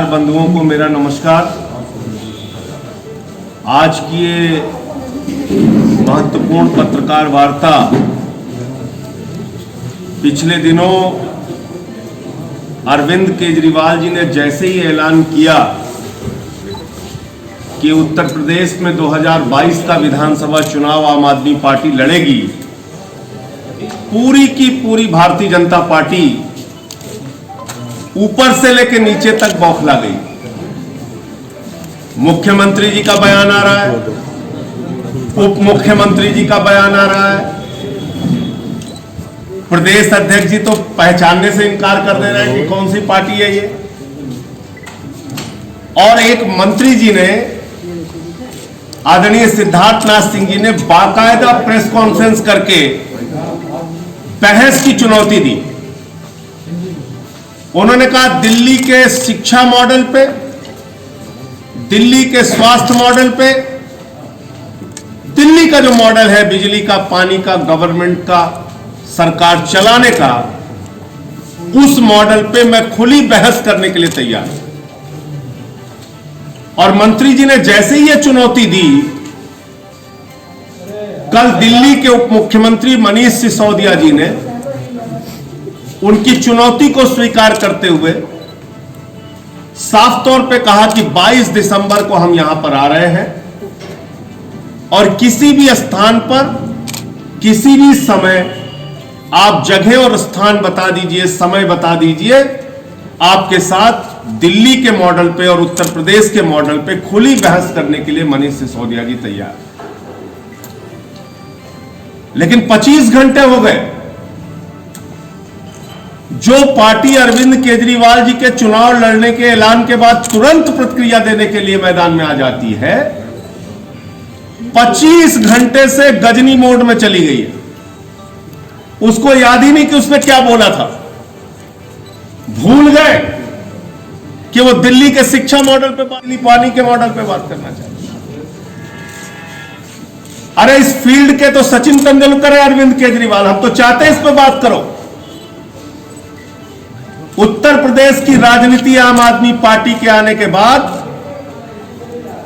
पत्रकार बंधुओं को मेरा नमस्कार। आज की ये महत्वपूर्ण पत्रकार वार्ता पिछले दिनों अरविंद केजरीवाल जी ने जैसे ही ऐलान किया कि उत्तर प्रदेश में 2022 का विधानसभा चुनाव आम आदमी पार्टी लड़ेगी, पूरी की पूरी भारतीय जनता पार्टी ऊपर से लेकर नीचे तक बौखला गई। मुख्यमंत्री जी का बयान आ रहा है, उप मुख्यमंत्री जी का बयान आ रहा है, प्रदेश अध्यक्ष जी तो पहचानने से इनकार कर दे रहे हैं कि कौन सी पार्टी है ये, और एक मंत्री जी ने, आदरणीय सिद्धार्थनाथ सिंह जी ने बाकायदा प्रेस कॉन्फ्रेंस करके बहस की चुनौती दी। उन्होंने कहा दिल्ली के शिक्षा मॉडल पे, दिल्ली के स्वास्थ्य मॉडल पे, दिल्ली का जो मॉडल है बिजली का, पानी का, गवर्नमेंट का, सरकार चलाने का, उस मॉडल पे मैं खुली बहस करने के लिए तैयार हूं। और मंत्री जी ने जैसे ही यह चुनौती दी, कल दिल्ली के उप मुख्यमंत्री मनीष सिसोदिया जी ने उनकी चुनौती को स्वीकार करते हुए साफ तौर पे कहा कि 22 दिसंबर को हम यहां पर आ रहे हैं और किसी भी स्थान पर, किसी भी समय आप जगह और स्थान बता दीजिए, समय बता दीजिए, आपके साथ दिल्ली के मॉडल पे और उत्तर प्रदेश के मॉडल पे खुली बहस करने के लिए मनीष सिसोदिया जी तैयार। लेकिन 25 घंटे हो गए, जो पार्टी अरविंद केजरीवाल जी के चुनाव लड़ने के ऐलान के बाद तुरंत प्रतिक्रिया देने के लिए मैदान में आ जाती है, 25 घंटे से गजनी मोड में चली गई है। उसको याद ही नहीं कि उसने क्या बोला था, भूल गए कि वो दिल्ली के शिक्षा मॉडल पे, पानी के मॉडल पे बात करना चाहते। अरे इस फील्ड के तो सचिन तेंदुलकर है अरविंद केजरीवाल, हम तो चाहते हैं इस पे बात करो। उत्तर प्रदेश की राजनीति आम आदमी पार्टी के आने के बाद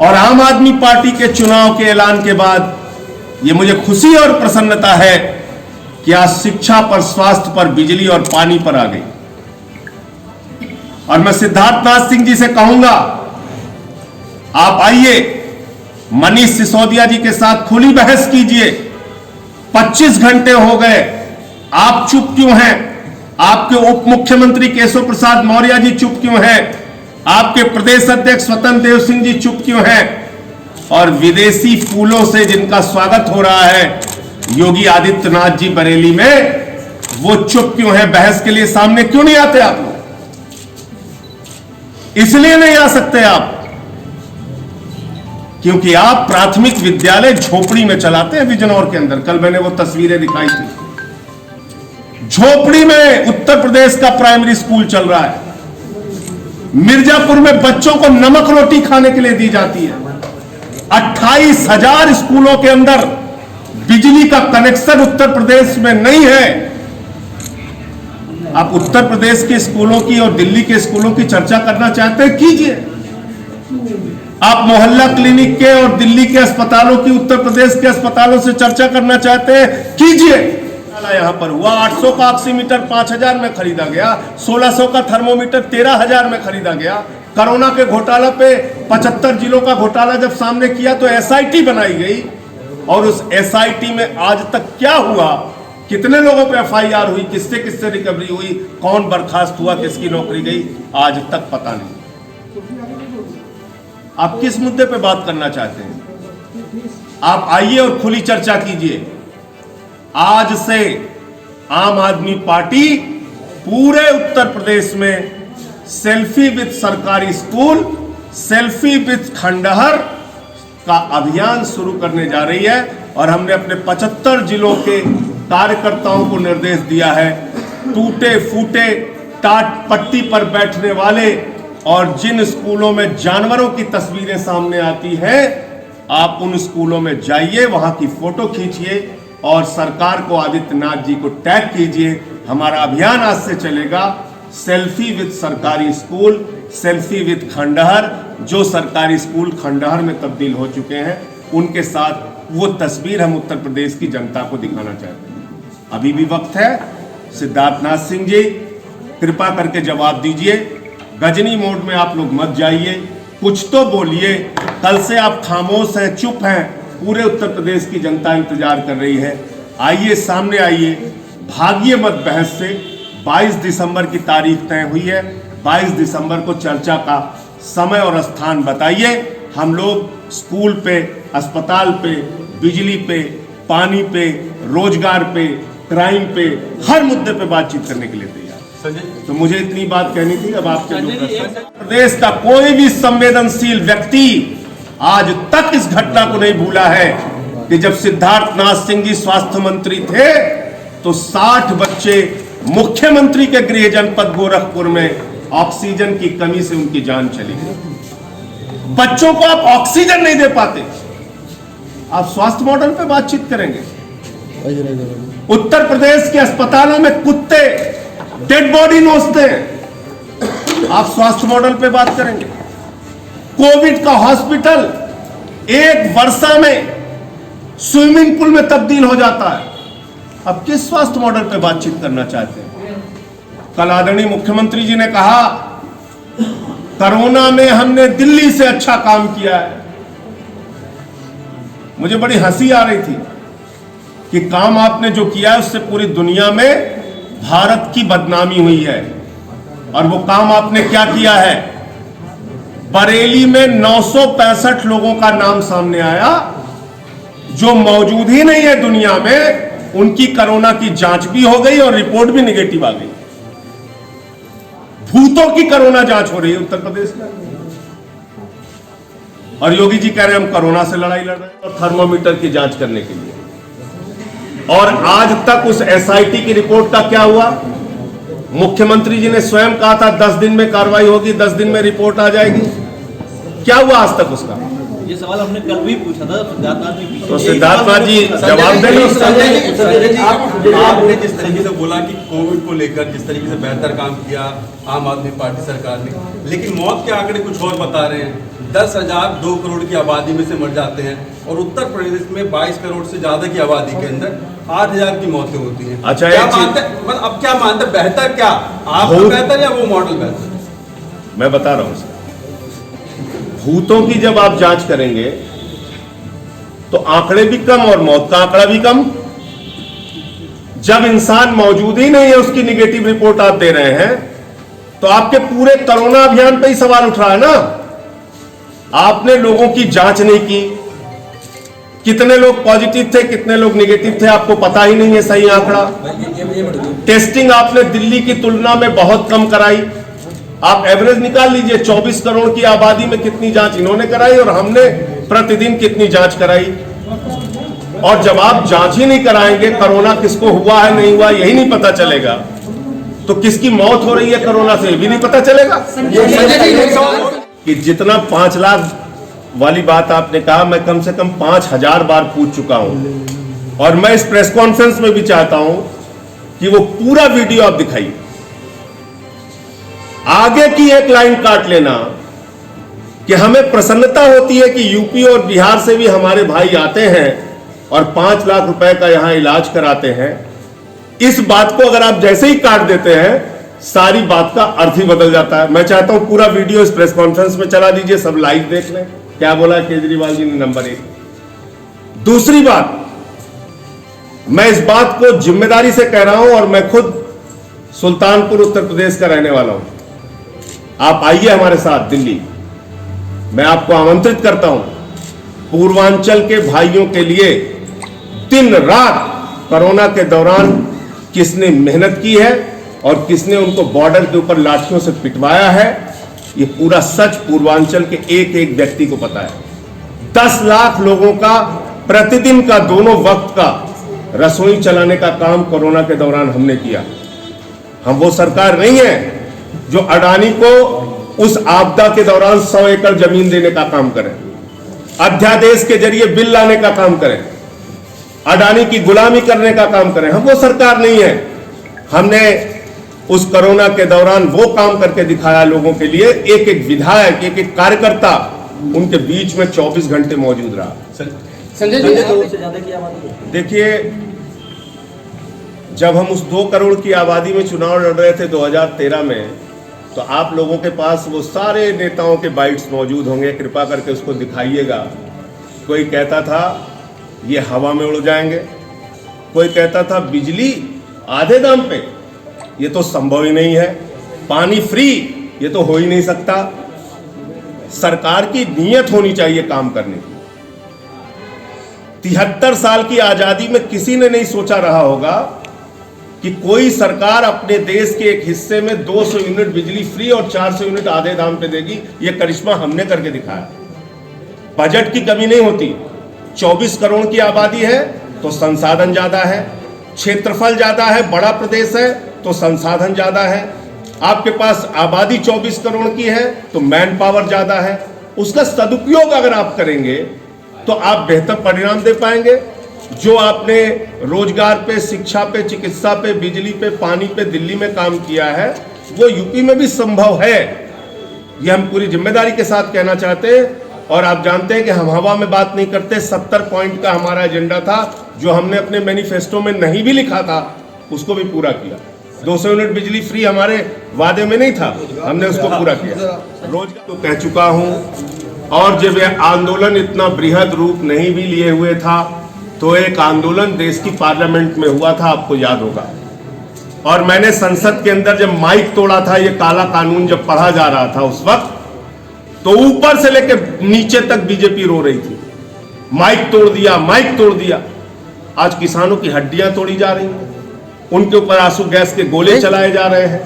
और आम आदमी पार्टी के चुनाव के ऐलान के बाद यह मुझे खुशी और प्रसन्नता है कि आज शिक्षा पर, स्वास्थ्य पर, बिजली और पानी पर आ गई। और मैं सिद्धार्थनाथ सिंह जी से कहूंगा, आप आइए, मनीष सिसोदिया जी के साथ खुली बहस कीजिए। 25 घंटे हो गए, आप चुप क्यों हैं? आपके उप मुख्यमंत्री केशव प्रसाद मौर्य जी चुप क्यों हैं? आपके प्रदेश अध्यक्ष स्वतंत्र देव सिंह जी चुप क्यों हैं? और विदेशी फूलों से जिनका स्वागत हो रहा है योगी आदित्यनाथ जी बरेली में, वो चुप क्यों हैं? बहस के लिए सामने क्यों नहीं आते आप लोग? इसलिए नहीं आ सकते आप क्योंकि आप प्राथमिक विद्यालय झोपड़ी में चलाते हैं बिजनौर के अंदर। कल मैंने वो तस्वीरें दिखाई थी, झोपड़ी में उत्तर प्रदेश का प्राइमरी स्कूल चल रहा है। मिर्जापुर में बच्चों को नमक रोटी खाने के लिए दी जाती है। 28,000 स्कूलों के अंदर बिजली का कनेक्शन उत्तर प्रदेश में नहीं है। आप उत्तर प्रदेश के स्कूलों की और दिल्ली के स्कूलों की चर्चा करना चाहते हैं, कीजिए। आप मोहल्ला क्लिनिक के और दिल्ली के अस्पतालों की, उत्तर प्रदेश के अस्पतालों से चर्चा करना चाहते हैं, कीजिए। यहां पर हुआ 800 का ऑक्सीमीटर 5,000 में खरीदा गया, 1600 का थर्मोमीटर 13,000 में खरीदा गया। कोरोना के घोटाला पे 75 जिलों का घोटाला जब सामने किया तो एसआईटी बनाई गई, और उस एसआईटी में आज तक क्या हुआ, कितने लोगों पे एफआईआर हुई, किससे किससे रिकवरी हुई, कौन बर्खास्त हुआ, किसकी नौकरी गई, आज तक पता नहीं। आप किस मुद्दे पे बात करना चाहते हैं? आप आइए और खुली चर्चा कीजिए। आज से आम आदमी पार्टी पूरे उत्तर प्रदेश में सेल्फी विद सरकारी स्कूल, सेल्फी विद खंडहर का अभियान शुरू करने जा रही है। और हमने अपने 75 जिलों के कार्यकर्ताओं को निर्देश दिया है, टूटे फूटे टाट पट्टी पर बैठने वाले और जिन स्कूलों में जानवरों की तस्वीरें सामने आती हैं, आप उन स्कूलों में जाइए, वहां की फोटो खींचिए और सरकार को, आदित्यनाथ जी को टैग कीजिए। हमारा अभियान आज से चलेगा, सेल्फी विद सरकारी स्कूल, सेल्फी विद खंडहर, जो सरकारी स्कूल खंडहर में तब्दील हो चुके हैं, उनके साथ वो तस्वीर हम उत्तर प्रदेश की जनता को दिखाना चाहते हैं। अभी भी वक्त है। सिद्धार्थनाथ सिंह जी, कृपा करके जवाब दीजिए। गजनी मोड में आप लोग मत जाइए, कुछ तो बोलिए। कल से आप खामोश हैं, चुप हैं, पूरे उत्तर प्रदेश की जनता इंतजार कर रही है। आइए, सामने आइए, भागिए मत बहस से। 22 दिसंबर की तारीख तय हुई है। 22 दिसंबर को चर्चा का समय और स्थान बताइए। हम लोग स्कूल पे, अस्पताल पे, बिजली पे, पानी पे, रोजगार पे, क्राइम पे, हर मुद्दे पे बातचीत करने के लिए तैयार। तो मुझे इतनी बात कहनी थी। अब आपके प्रदेश का कोई भी संवेदनशील व्यक्ति आज तक इस घटना को नहीं भूला है कि जब सिद्धार्थनाथ सिंह जी स्वास्थ्य मंत्री थे तो 60 बच्चे मुख्यमंत्री के गृह जनपद गोरखपुर में ऑक्सीजन की कमी से उनकी जान चली गई। बच्चों को आप ऑक्सीजन नहीं दे पाते, आप स्वास्थ्य मॉडल पे बातचीत करेंगे। उत्तर प्रदेश के अस्पतालों में कुत्ते डेड बॉडी नोचते हैं, आप स्वास्थ्य मॉडल पे बात करेंगे। कोविड का हॉस्पिटल एक वर्षा में स्विमिंग पूल में तब्दील हो जाता है, अब किस स्वास्थ्य मॉडल पे बातचीत करना चाहते हैं? कल आदरणीय मुख्यमंत्री जी ने कहा कोरोना में हमने दिल्ली से अच्छा काम किया है। मुझे बड़ी हंसी आ रही थी कि काम आपने जो किया है उससे पूरी दुनिया में भारत की बदनामी हुई है। और वो काम आपने क्या किया है? बरेली में 965 लोगों का नाम सामने आया जो मौजूद ही नहीं है दुनिया में, उनकी कोरोना की जांच भी हो गई और रिपोर्ट भी निगेटिव आ गई। भूतों की कोरोना जांच हो रही है उत्तर प्रदेश में, और योगी जी कह रहे हैं हम कोरोना से लड़ाई लड़ रहे हैं और थर्मोमीटर की जांच करने के लिए। और आज तक उस एसआईटी की रिपोर्ट का क्या हुआ? मुख्यमंत्री जी ने स्वयं कहा था 10 दिन में कार्रवाई होगी, 10 दिन में रिपोर्ट आ जाएगी। क्या हुआ आज तक उसका? ये सवाल हमने कल भी पूछा था सिद्धार्थनाथ जी। तो सिद्धार्थनाथ जी जवाब दें। आपने जिस तरीके से बोला कि कोविड को लेकर जिस तरीके से बेहतर काम किया आम आदमी पार्टी सरकार ने, लेकिन मौत के आंकड़े कुछ और बता रहे हैं। 10,000 2 करोड़ की आबादी में से मर जाते हैं और उत्तर प्रदेश में 22 करोड़ से ज्यादा की आबादी के अंदर 8,000 की मौतें होती हैं। अच्छा, क्या मानते मतलब अब क्या मानते, बेहतर क्या आप बेहतर या वो मॉडल बेहतर? मैं बता रहा हूं सर, भूतों की जब आप जांच करेंगे तो आंकड़े भी कम और मौत का आंकड़ा भी कम। जब इंसान मौजूद ही नहीं है उसकी निगेटिव रिपोर्ट आप दे रहे हैं तो आपके पूरे कोरोना अभियान पे ही सवाल उठ रहा है ना। आपने लोगों की जांच नहीं की, कितने लोग पॉजिटिव थे कितने लोग निगेटिव थे आपको पता ही नहीं है सही आंकड़ा। टेस्टिंग आपने दिल्ली की तुलना में बहुत कम कराई। आप एवरेज निकाल लीजिए, 24 करोड़ की आबादी में कितनी जांच इन्होंने कराई और हमने प्रतिदिन कितनी जांच कराई। और जब आप जांच ही नहीं कराएंगे, कोरोना किसको हुआ है नहीं हुआ यही नहीं पता चलेगा, तो किसकी मौत हो रही है कोरोना से भी नहीं पता चलेगा। कि जितना 5 लाख वाली बात आपने कहा, मैं कम से कम 5,000 बार पूछ चुका हूं और मैं इस प्रेस कॉन्फ्रेंस में भी चाहता हूं कि वो पूरा वीडियो आप दिखाइए। आगे की एक लाइन काट लेना कि हमें प्रसन्नता होती है कि यूपी और बिहार से भी हमारे भाई आते हैं और 5 लाख रुपए का यहां इलाज कराते हैं। इस बात को अगर आप जैसे ही काट देते हैं सारी बात का अर्थ ही बदल जाता है। मैं चाहता हूं पूरा वीडियो इस प्रेस कॉन्फ्रेंस में चला दीजिए, सब लाइव देख लें क्या बोला केजरीवाल जी ने। नंबर 1। दूसरी बात, मैं इस बात को जिम्मेदारी से कह रहा हूं और मैं खुद सुल्तानपुर उत्तर प्रदेश का रहने वाला हूं। आप आइए हमारे साथ दिल्ली, मैं आपको आमंत्रित करता हूं। पूर्वांचल के भाइयों के लिए दिन रात कोरोना के दौरान किसने मेहनत की है और किसने उनको बॉर्डर के ऊपर लाठियों से पिटवाया है, ये पूरा सच पूर्वांचल के एक एक व्यक्ति को पता है। 10 लाख लोगों का प्रतिदिन का दोनों वक्त का रसोई चलाने का काम कोरोना के दौरान हमने किया। हम वो सरकार नहीं है जो अडानी को उस आपदा के दौरान 100 एकड़ जमीन देने का काम करें, अध्यादेश के जरिए बिल लाने का काम करें, अडानी की गुलामी करने का काम करें। हम वो सरकार नहीं है। हमने उस कोरोना के दौरान वो काम करके दिखाया लोगों के लिए। एक एक विधायक, एक एक कार्यकर्ता उनके बीच में 24 घंटे मौजूद रहा। संजय जी, करोड़ से ज्यादा की आबादी है। देखिए, जब हम उस 2 करोड़ की आबादी में चुनाव लड़ रहे थे 2013 में, तो आप लोगों के पास वो सारे नेताओं के बाइट्स मौजूद होंगे, कृपा करके उसको दिखाइएगा। कोई कहता था ये हवा में उड़ जाएंगे, कोई कहता था बिजली आधे दाम पे, ये तो संभव ही नहीं है, पानी फ्री, ये तो हो ही नहीं सकता। सरकार की नीयत होनी चाहिए काम करने की। 73 साल की आजादी में किसी ने नहीं सोचा रहा होगा कि कोई सरकार अपने देश के एक हिस्से में 200 यूनिट बिजली फ्री और 400 यूनिट आधे दाम पे देगी। ये करिश्मा हमने करके दिखाया। बजट की कमी नहीं होती। 24 करोड़ की आबादी है तो संसाधन ज्यादा है, क्षेत्रफल ज्यादा है, बड़ा प्रदेश है तो संसाधन ज्यादा है। आपके पास आबादी 24 करोड़ की है तो मैन पावर ज्यादा है। उसका सदुपयोग अगर आप करेंगे तो आप बेहतर परिणाम दे पाएंगे। जो आपने रोजगार पे, शिक्षा पे, चिकित्सा पे, बिजली पे, पानी पे दिल्ली में काम किया है, वो यूपी में भी संभव है। ये हम पूरी जिम्मेदारी के साथ कहना चाहते हैं। और आप जानते हैं कि हम हवा में बात नहीं करते। 70 पॉइंट का हमारा एजेंडा था, जो हमने अपने मैनिफेस्टो में नहीं भी लिखा था, उसको भी पूरा किया। 200 यूनिट बिजली फ्री हमारे वादे में नहीं था, हमने उसको पूरा किया। रोजगार तो कह चुका हूं। और जब यह आंदोलन इतना बृहद रूप नहीं भी लिए हुए था, तो एक आंदोलन देश की पार्लियामेंट में हुआ था, आपको याद होगा। और मैंने संसद के अंदर जब माइक तोड़ा था, ये काला कानून जब पढ़ा जा रहा था उस वक्त, तो ऊपर से लेकर नीचे तक बीजेपी रो रही थी, माइक तोड़ दिया, माइक तोड़ दिया। आज किसानों की हड्डियां तोड़ी जा रही हैं, उनके ऊपर आंसू गैस के गोले चलाए जा रहे हैं,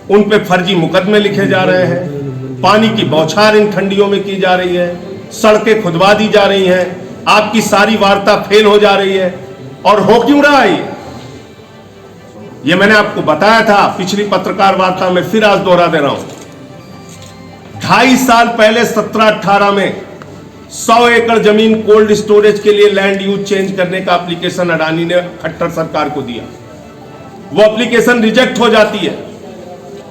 उन पे फर्जी मुकदमे लिखे जा रहे हैं, पानी की बौछार इन ठंडियों में की जा रही है, सड़कें खुदवा दी जा रही हैं, आपकी सारी वार्ता फेल हो जा रही है। और हो क्यों रहा है ये मैंने आपको बताया था पिछली पत्रकार वार्ता में, फिर आज दोहरा दे रहा हूं। 2.5 साल पहले 17-18 में 100 एकड़ जमीन कोल्ड स्टोरेज के लिए लैंड यूज चेंज करने का एप्लीकेशन अडानी ने खट्टर सरकार को दिया। वो एप्लीकेशन रिजेक्ट हो जाती है।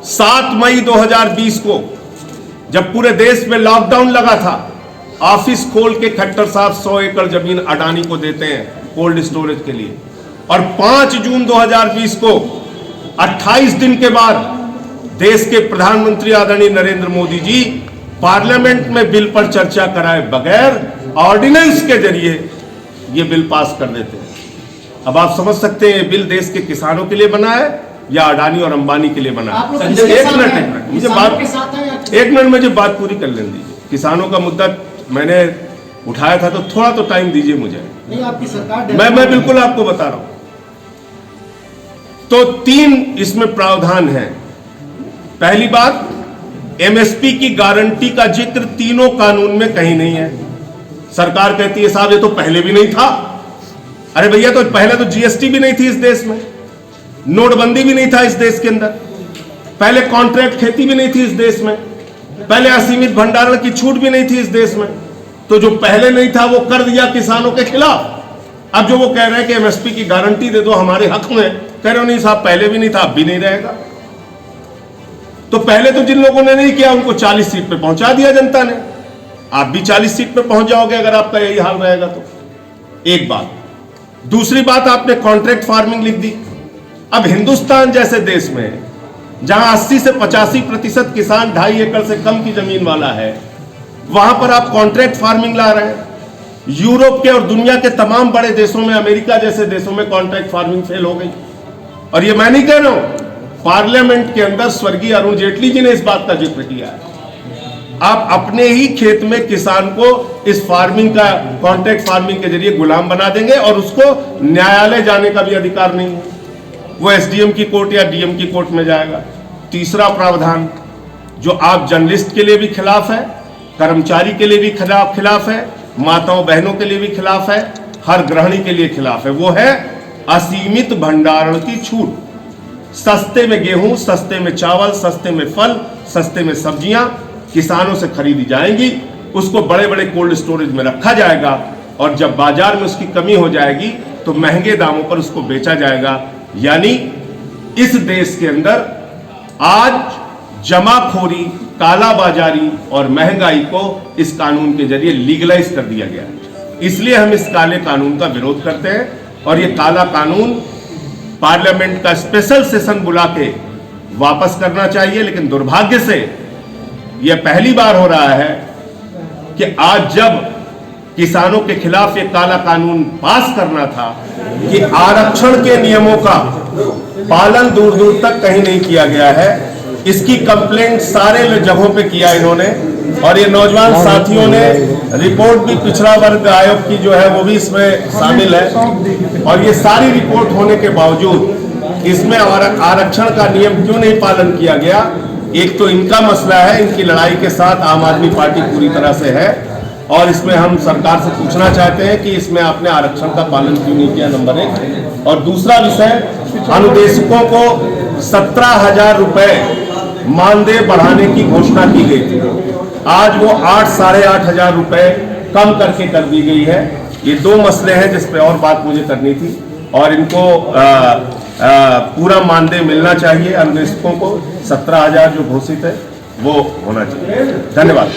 7 मई 2020 को जब पूरे देश में लॉकडाउन लगा था, ऑफिस खोल के खट्टर साहब 100 एकड़ जमीन अडानी को देते हैं कोल्ड स्टोरेज के लिए। और 5 जून 2020 को 28 दिन के बाद देश के प्रधानमंत्री आदरणीय नरेंद्र मोदी जी पार्लियामेंट में बिल पर चर्चा कराए बगैर ऑर्डिनेंस के जरिए ये बिल पास कर देते हैं। अब आप समझ सकते हैं बिल देश के किसानों के लिए बना है या अडानी और अंबानी के लिए बना है। एक मिनट मुझे बात पूरी कर लेने दीजिए। किसानों का मुद्दा मैंने उठाया था, तो थोड़ा तो टाइम दीजिए मुझे। नहीं, आपकी सरकार मैं बिल्कुल आपको बता रहा हूं। तो 3 इसमें प्रावधान है। पहली बात, एमएसपी की गारंटी का जिक्र तीनों कानून में कहीं नहीं है। सरकार कहती है साहब ये तो पहले भी नहीं था। अरे भैया, तो पहले तो जीएसटी भी नहीं थी इस देश में, नोटबंदी भी नहीं था इस देश के अंदर, पहले कॉन्ट्रैक्ट खेती भी नहीं थी इस देश में, पहले असीमित भंडारण की छूट भी नहीं थी इस देश में। तो जो पहले नहीं था वो कर दिया किसानों के खिलाफ। अब जो वो कह रहे हैं कि एमएसपी की गारंटी दे दो हमारे हक में, कह रहे हो नहीं साहब पहले भी नहीं था, अब भी नहीं रहेगा। तो पहले तो जिन लोगों ने नहीं किया उनको 40 सीट पे पहुंचा दिया जनता ने। आप भी 40 सीट पे पहुंच जाओगे अगर आपका यही हाल रहेगा तो। एक बात। दूसरी बात, आपने कॉन्ट्रैक्ट फार्मिंग लिख दी। अब हिंदुस्तान जैसे देश में जहां 80 से 85% किसान 2.5 एकड़ से कम की जमीन वाला है, वहां पर आप कॉन्ट्रैक्ट फार्मिंग ला रहे हैं। यूरोप के और दुनिया के तमाम बड़े देशों में, अमेरिका जैसे देशों में कॉन्ट्रैक्ट फार्मिंग फेल हो गई। और ये मैं नहीं कह रहा हूं, पार्लियामेंट के अंदर स्वर्गीय अरुण जेटली जी ने इस बात का जिक्र किया है। आप अपने ही खेत में किसान को इस फार्मिंग का, कॉन्ट्रैक्ट फार्मिंग के जरिए गुलाम बना देंगे और उसको न्यायालय जाने का भी अधिकार नहीं है। वो एसडीएम की कोर्ट या डीएम की कोर्ट में जाएगा। तीसरा प्रावधान, जो आप जर्नलिस्ट के लिए भी खिलाफ है, कर्मचारी के लिए भी खिलाफ है, माताओं बहनों के लिए भी खिलाफ है, हर गृहिणी के लिए खिलाफ है, वो है असीमित भंडारण की छूट। सस्ते में गेहूं, सस्ते में चावल, सस्ते में फल, सस्ते में सब्जियां किसानों से खरीदी जाएंगी, उसको बड़े बड़े कोल्ड स्टोरेज में रखा जाएगा और जब बाजार में उसकी कमी हो जाएगी तो महंगे दामों पर उसको बेचा जाएगा। यानी इस देश के अंदर आज जमाखोरी, कालाबाजारी और महंगाई को इस कानून के जरिए लीगलाइज कर दिया गया है। इसलिए हम इस काले कानून का विरोध करते हैं और ये काला कानून पार्लियामेंट का स्पेशल सेशन बुला के वापस करना चाहिए। लेकिन दुर्भाग्य से यह पहली बार हो रहा है कि आज जब किसानों के खिलाफ ये काला कानून पास करना था कि आरक्षण के नियमों का पालन दूर दूर तक कहीं नहीं किया गया है, इसकी कंप्लेंट सारे जगहों पे किया इन्होंने। और ये नौजवान साथियों ने रिपोर्ट भी पिछड़ा वर्ग आयोग की जो है वो भी इसमें शामिल है। और ये सारी रिपोर्ट होने के बावजूद इसमें आरक्षण का नियम क्यों नहीं पालन किया गया? एक तो इनका मसला है, इनकी लड़ाई के साथ आम आदमी पार्टी पूरी तरह से है और इसमें हम सरकार से पूछना चाहते हैं कि इसमें आपने आरक्षण का पालन क्यों नहीं किया, नंबर 1। और दूसरा विषय, अनुदेशकों को 17,000 रुपए मानदेय बढ़ाने की घोषणा की गई थी, आज वो 8,500 रुपए कम करके कर दी गई है। ये दो मसले हैं जिस पे और बात मुझे करनी थी और इनको पूरा मानदेय मिलना चाहिए। अनुदेशकों को 17,000 जो घोषित है वो होना चाहिए। धन्यवाद।